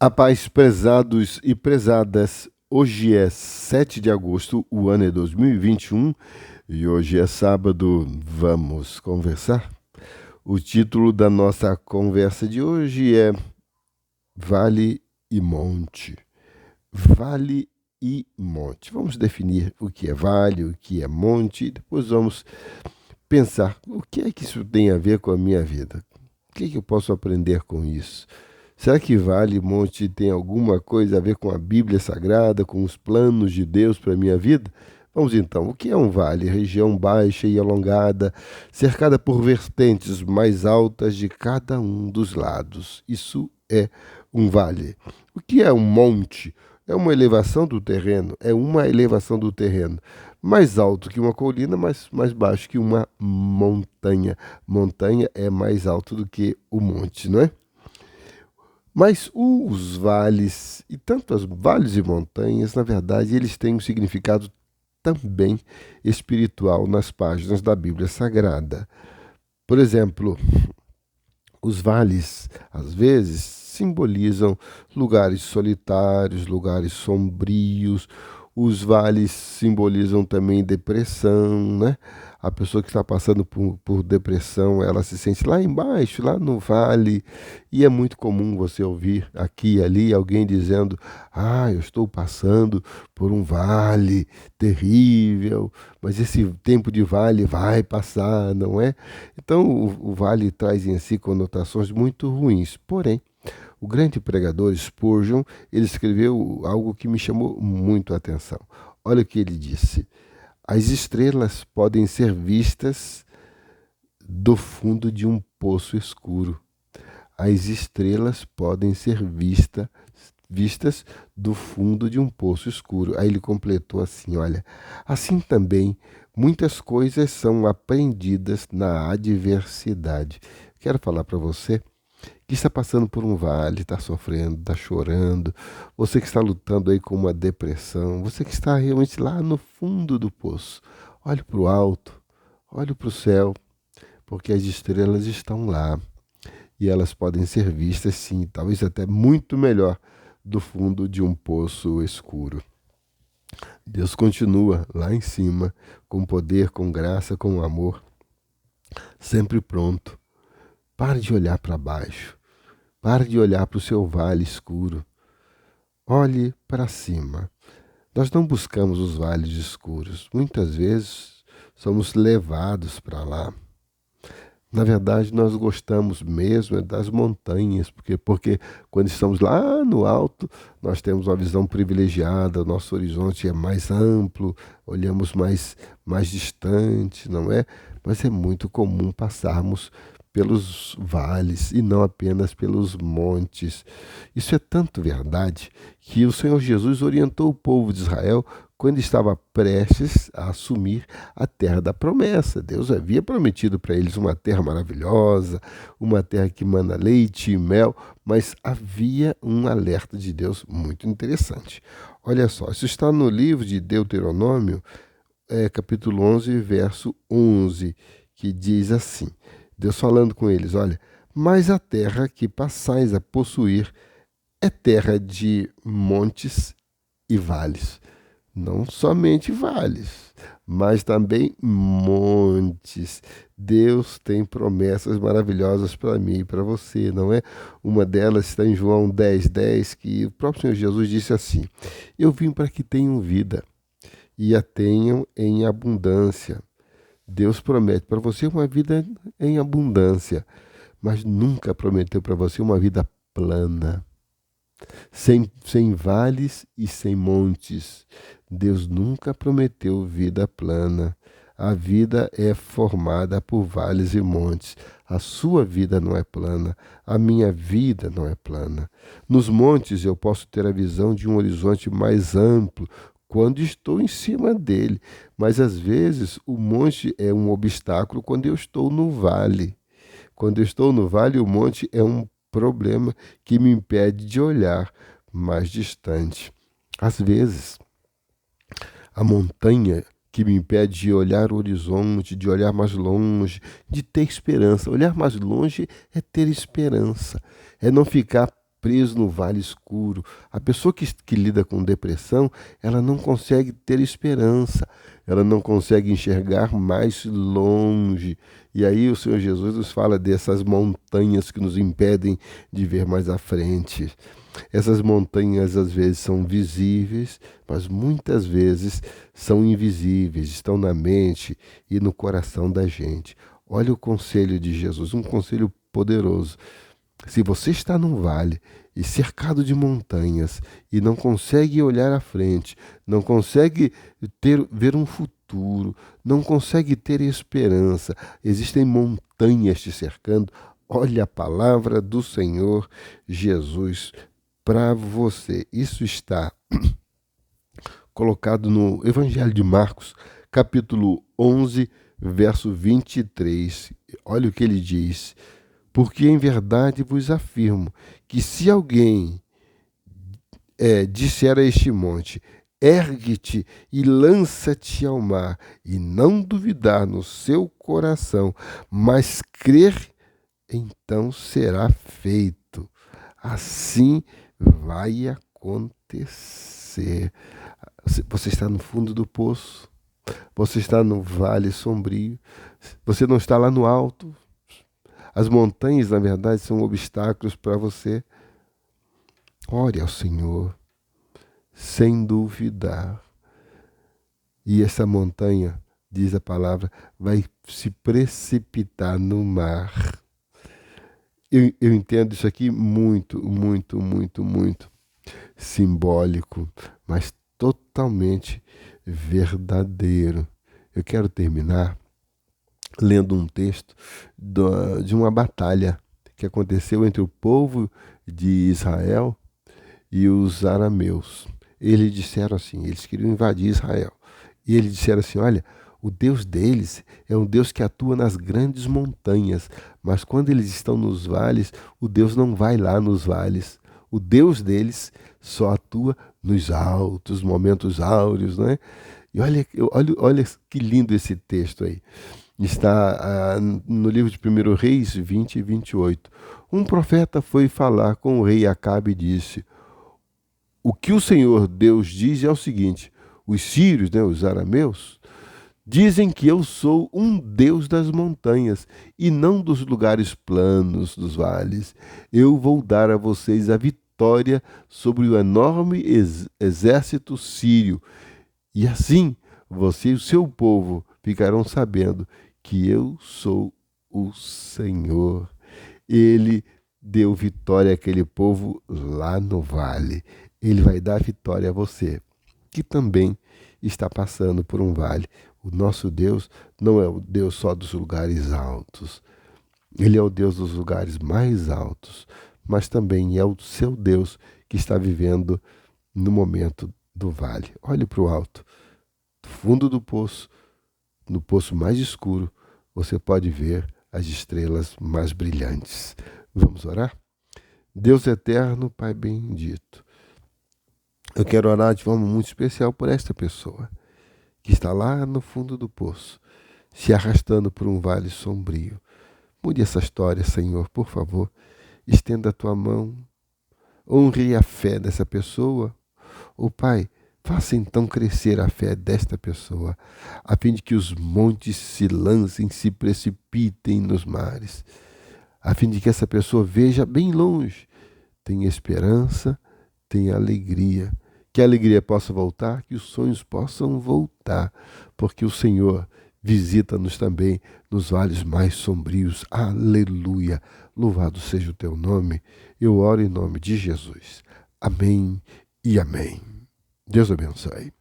A paz, prezados e prezadas. Hoje é 7 de agosto, o ano é 2021 e hoje é sábado. Vamos conversar? O título da nossa conversa de hoje é Vale e Monte. Vale e monte. Vamos definir o que é vale, o que é monte, e depois vamos pensar o que é que isso tem a ver com a minha vida. O que é que eu posso aprender com isso? Será que Vale e Monte tem alguma coisa a ver com a Bíblia Sagrada, com os planos de Deus para a minha vida? Vamos então, o que é um vale? Região baixa e alongada, cercada por vertentes mais altas de cada um dos lados. Isso é um vale. O que é um monte? É uma elevação do terreno, mais alto que uma colina, mas mais baixo que uma montanha. Montanha é mais alto do que o monte, não é? Mas os vales, e tanto as vales e montanhas, na verdade, eles têm um significado também espiritual nas páginas da Bíblia Sagrada. Por exemplo, os vales, às vezes, simbolizam lugares solitários, lugares sombrios. Os vales simbolizam também depressão, né? A pessoa que está passando por depressão, ela se sente lá embaixo, lá no vale. E é muito comum você ouvir aqui e ali alguém dizendo: Ah, eu estou passando por um vale terrível, mas esse tempo de vale vai passar, não é? Então, o vale traz em si conotações muito ruins. Porém, o grande pregador Spurgeon, ele escreveu algo que me chamou muito a atenção. Olha o que ele disse: as estrelas podem ser vistas do fundo de um poço escuro. As estrelas podem ser vistas do fundo de um poço escuro. Aí ele completou assim, olha, assim também muitas coisas são aprendidas na adversidade. Quero falar para você que está passando por um vale, está sofrendo, está chorando, você que está lutando aí com uma depressão, você que está realmente lá no fundo do poço. Olhe para o alto, olhe para o céu, porque as estrelas estão lá e elas podem ser vistas, sim, talvez até muito melhor do fundo de um poço escuro. Deus continua lá em cima, com poder, com graça, com amor, sempre pronto. Pare de olhar para baixo. Pare de olhar para o seu vale escuro. Olhe para cima. Nós não buscamos os vales escuros. Muitas vezes somos levados para lá. Na verdade, nós gostamos mesmo das montanhas, porque quando estamos lá no alto, nós temos uma visão privilegiada, o nosso horizonte é mais amplo, olhamos mais distante, não é? Mas é muito comum passarmos pelos vales e não apenas pelos montes. Isso é tanto verdade que o Senhor Jesus orientou o povo de Israel quando estava prestes a assumir a terra da promessa. Deus havia prometido para eles uma terra maravilhosa, uma terra que mana leite e mel, mas havia um alerta de Deus muito interessante. Olha só, isso está no livro de Deuteronômio, capítulo 11, verso 11, que diz assim, Deus falando com eles, olha, mas a terra que passais a possuir é terra de montes e vales. Não somente vales, mas também montes. Deus tem promessas maravilhosas para mim e para você, não é? Uma delas está em João 10:10, que o próprio Senhor Jesus disse assim: Eu vim para que tenham vida e a tenham em abundância. Deus promete para você uma vida em abundância, mas nunca prometeu para você uma vida plana. Sem vales e sem montes. Deus nunca prometeu vida plana. A vida é formada por vales e montes. A sua vida não é plana. A minha vida não é plana. Nos montes eu posso ter a visão de um horizonte mais amplo quando estou em cima dele. Mas às vezes o monte é um obstáculo quando eu estou no vale. Quando eu estou no vale, o monte é um problema que me impede de olhar mais distante. Às vezes, a montanha que me impede de olhar o horizonte, de olhar mais longe, de ter esperança. Olhar mais longe é ter esperança, é não ficar preso no vale escuro. A pessoa que lida com depressão, ela não consegue ter esperança, ela não consegue enxergar mais longe. E aí o Senhor Jesus nos fala dessas montanhas que nos impedem de ver mais à frente. Essas montanhas às vezes são visíveis, mas muitas vezes são invisíveis, estão na mente e no coração da gente. Olha o conselho de Jesus, um conselho poderoso. Se você está num vale e cercado de montanhas e não consegue olhar à frente, não consegue ver um futuro, não consegue ter esperança, existem montanhas te cercando, olha a palavra do Senhor Jesus para você. Isso está colocado no Evangelho de Marcos, capítulo 11, verso 23. Olha o que ele diz. Porque em verdade vos afirmo que se alguém disser a este monte, ergue-te e lança-te ao mar, e não duvidar no seu coração, mas crer, então será feito. Assim vai acontecer. Você está no fundo do poço, você está no vale sombrio, você não está lá no alto. As montanhas, na verdade, são obstáculos para você. Ore ao Senhor, sem duvidar. E essa montanha, diz a palavra, vai se precipitar no mar. Eu entendo isso aqui muito, muito, muito, muito simbólico, mas totalmente verdadeiro. Eu quero terminar lendo um texto de uma batalha que aconteceu entre o povo de Israel e os arameus. Eles disseram assim, eles queriam invadir Israel. E eles disseram assim, olha, o Deus deles é um Deus que atua nas grandes montanhas, mas quando eles estão nos vales, o Deus não vai lá nos vales. O Deus deles só atua nos altos, momentos áureos, né? E olha que lindo esse texto aí. Está no livro de 1 Reis 20 e 28. Um profeta foi falar com o rei Acabe e disse: o que o Senhor Deus diz é o seguinte: os sírios, né, os arameus, dizem que eu sou um Deus das montanhas e não dos lugares planos dos vales. Eu vou dar a vocês a vitória sobre o enorme exército sírio. E assim você e o seu povo ficarão sabendo que eu sou o Senhor. Ele deu vitória àquele povo lá no vale. Ele vai dar vitória a você, que também está passando por um vale. O nosso Deus não é o Deus só dos lugares altos. Ele é o Deus dos lugares mais altos, mas também é o seu Deus que está vivendo no momento do vale. Olhe para o alto, do fundo do poço, no poço mais escuro, você pode ver as estrelas mais brilhantes. Vamos orar? Deus eterno, Pai bendito, eu quero orar de forma muito especial por esta pessoa que está lá no fundo do poço, se arrastando por um vale sombrio. Mude essa história, Senhor, por favor. Estenda a tua mão, honre a fé dessa pessoa. Oh, Pai, faça então crescer a fé desta pessoa, a fim de que os montes se lancem, se precipitem nos mares, a fim de que essa pessoa veja bem longe, tenha esperança, tenha alegria, que a alegria possa voltar, que os sonhos possam voltar, porque o Senhor visita-nos também nos vales mais sombrios. Aleluia! Louvado seja o teu nome. Eu oro em nome de Jesus. Amém e amém. Deus abençoe.